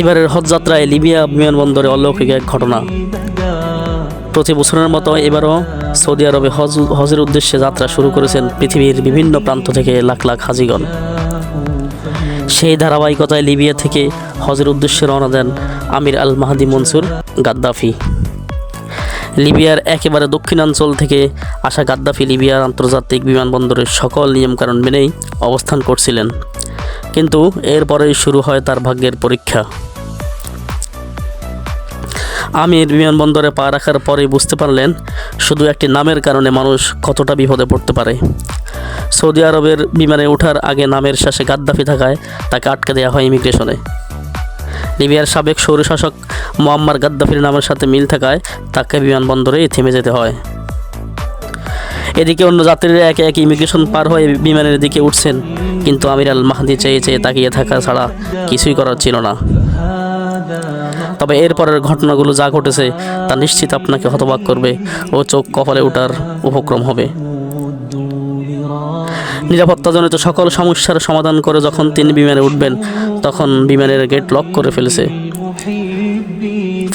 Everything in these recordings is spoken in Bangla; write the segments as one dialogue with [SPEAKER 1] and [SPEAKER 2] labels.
[SPEAKER 1] এবারের হজ যাত্রায় লিবিয়া বিমানবন্দরে অলৌকিক এক ঘটনা। প্রতি বছরের মতো এবারও সৌদি আরবে হজের উদ্দেশ্যে যাত্রা শুরু করেছেন পৃথিবীর বিভিন্ন প্রান্ত থেকে লাখ লাখ হাজিগণ। সেই ধারাবাহিকতায় লিবিয়া থেকে হজের উদ্দেশ্যে রওনা দেন আমির আল মাহদি মনসুর গাদ্দাফি। লিবিয়ার একেবারে দক্ষিণাঞ্চল থেকে আসা গাদ্দাফি লিবিয়ার আন্তর্জাতিক বিমানবন্দরের সকল নিয়মকানুন মেনেই অবস্থান করছিলেন, কিন্তু এরপরেই শুরু হয় তার ভাগ্যের পরীক্ষা। আমির বিমানবন্দরে পা রাখার পরেই বুঝতে পারলেন শুধু একটি নামের কারণে মানুষ কতটা বিপদে পড়তে পারে। সৌদি আরবের বিমানে ওঠার আগে নামের শেষে গাদ্দাফি থাকায় তাকে আটকে দেওয়া হয় ইমিগ্রেশনে। লিবিয়ার সাবেক স্বৈরশাসক মুয়াম্মার গাদ্দাফির নামের সাথে মিল থাকায় তাকে বিমানবন্দরেই থেমে যেতে হয়। এদিকে অন্য যাত্রীরা একে একে ইমিগ্রেশন পার হয়ে বিমানের দিকে উঠছেন, কিন্তু আমির আল মাহদি চেয়ে চেয়ে তাকিয়ে থাকা ছাড়া কিছুই করার ছিল না। তবে এরপরের ঘটনাগুলো যা ঘটেছে তা নিশ্চিত আপনাকে হতবাক করবে ও চোখ কপালে ওঠার উপক্রম হবে। নিরাপত্তাজনিত সকল সমস্যার সমাধান করে যখন তিনি বিমানে উঠবেন, তখন বিমানের গেট লক করে ফেলেছে,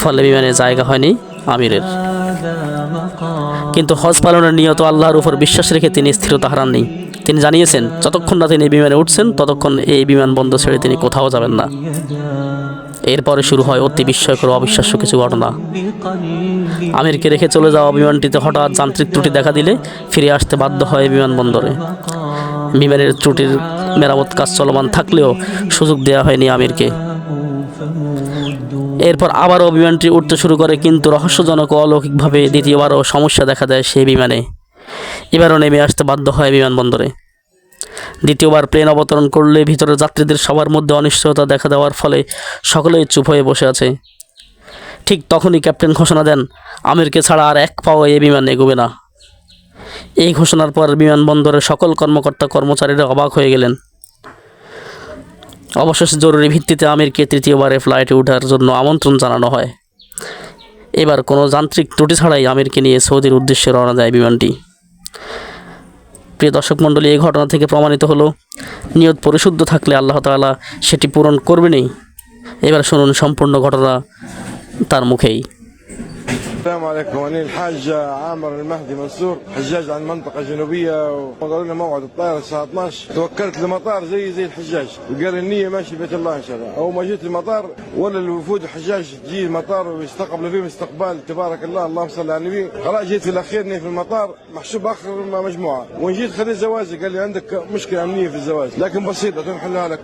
[SPEAKER 1] ফলে বিমানে জায়গা হয়নি আমিরের। কিন্তু হজ পালনের নিয়ত আল্লাহর উপর বিশ্বাস রেখে তিনি স্থিরতা হারাননি। তিনি জানিয়েছেন যতক্ষণ না তিনি বিমানে উঠছেন ততক্ষণ এই বিমানবন্দর ছেড়ে তিনি কোথাও যাবেন না। এরপরে শুরু হয় অতি বিস্ময়কর অবিশ্বাস্য কিছু ঘটনা। আমিরকে রেখে চলে যাওয়া বিমানটিতে হঠাৎ যান্ত্রিক ত্রুটি দেখা দিলে ফিরে আসতে বাধ্য হয় বিমানবন্দরে। বিমানের ত্রুটির মেরামত কাজ চলমান থাকলেও সুযোগ দেওয়া হয়নি আমিরকে। এরপর আবারও বিমানটি উঠতে শুরু করে, কিন্তু রহস্যজনক ও অলৌকিকভাবে দ্বিতীয়বারও সমস্যা দেখা দেয় সেই বিমানে। এবারও নেমে আসতে বাধ্য হয় বিমানবন্দরে। দ্বিতীয়বার প্লেন অবতরণ করলে ভিতরের যাত্রীদের সবার মধ্যে অনিশ্চয়তা দেখা দেওয়ার ফলে সকলেই চুপ হয়ে বসে আছে। ঠিক তখনই ক্যাপ্টেন ঘোষণা দেন আমিরকে ছাড়া আর এক পাও এই বিমান এগোবে না। এই ঘোষণার পর বিমানবন্দরের সকল কর্মকর্তা কর্মচারীরা অবাক হয়ে গেলেন। অবশেষে জরুরি ভিত্তিতে আমিরকে তৃতীয়বারে ফ্লাইটে ওঠার জন্য আমন্ত্রণ জানানো হয়। এবার কোনো যান্ত্রিক ত্রুটি ছাড়াই আমিরকে নিয়ে সৌদির উদ্দেশ্যে রওনা দেয় বিমানটি। প্রিয় দর্শক মণ্ডলী, এই ঘটনা থেকে প্রমাণিত হলো নিয়ত পরিশুদ্ধ থাকলে আল্লাহ তাআলা সেটি পূরণ করবেনই। এবার শুনুন সম্পূর্ণ ঘটনা তার মুখেই।
[SPEAKER 2] السلام عليكم، أنا الحاج عامر المهدي منصور، حجاج عن منطقة جنوبية، وقالوا لنا موعد الطائرة الساعة 12. توكلت لمطار زي الحجاج، وقال النية ماشي بيت الله إن شاء الله. أول ما جيت المطار ولا الوفود الحجاج تجي المطار ويستقبلوا فيهم استقبال تبارك الله، اللهم صل على النبي. خلاص جيت في الأخير في المطار محسوب آخر مجموعة، وين جيت خذيت زواجي قال لي عندك مشكلة أمنية في الزواج، لكن بسيطة تنحلها لك.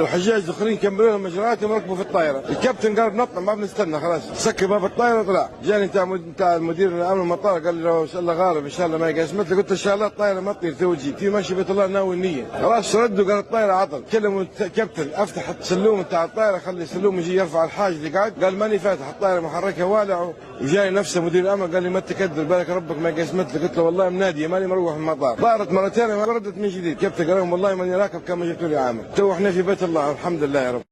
[SPEAKER 2] الحجاج الآخرين كملوا لهم إجراءاتهم وركبوا في الطائرة. الكابتن قال بنطلع ما بنستنى، خلاص سكر باب الطائرة وطلع. جاني بتاع المدير امن المطار قال لي لو ان شاء الله غالب ان شاء الله ما يقسمت لي، قلت ان شاء الله الطائره ما تطير توجي في ماشي بيت الله ناوي النيه. خلاص ردوا قال الطائره عطل. كلموا الكابتن افتح السلوم بتاع الطائره خلي السلوم يجي يرفع الحاج اللي قاعد، قال ماني فاتح الطائره محركها والع. وجاني نفسه مدير الامن قال لي ما تكدر بالك ربك ما يقسمت لي، قلت له والله مناديه ماني مروح من المطار. طارت مرتين ما ردت من جديد. كابتن قال لهم والله ماني راكب كما جبتوا لي عامر. تو احنا في بيت الله الحمد لله يا رب.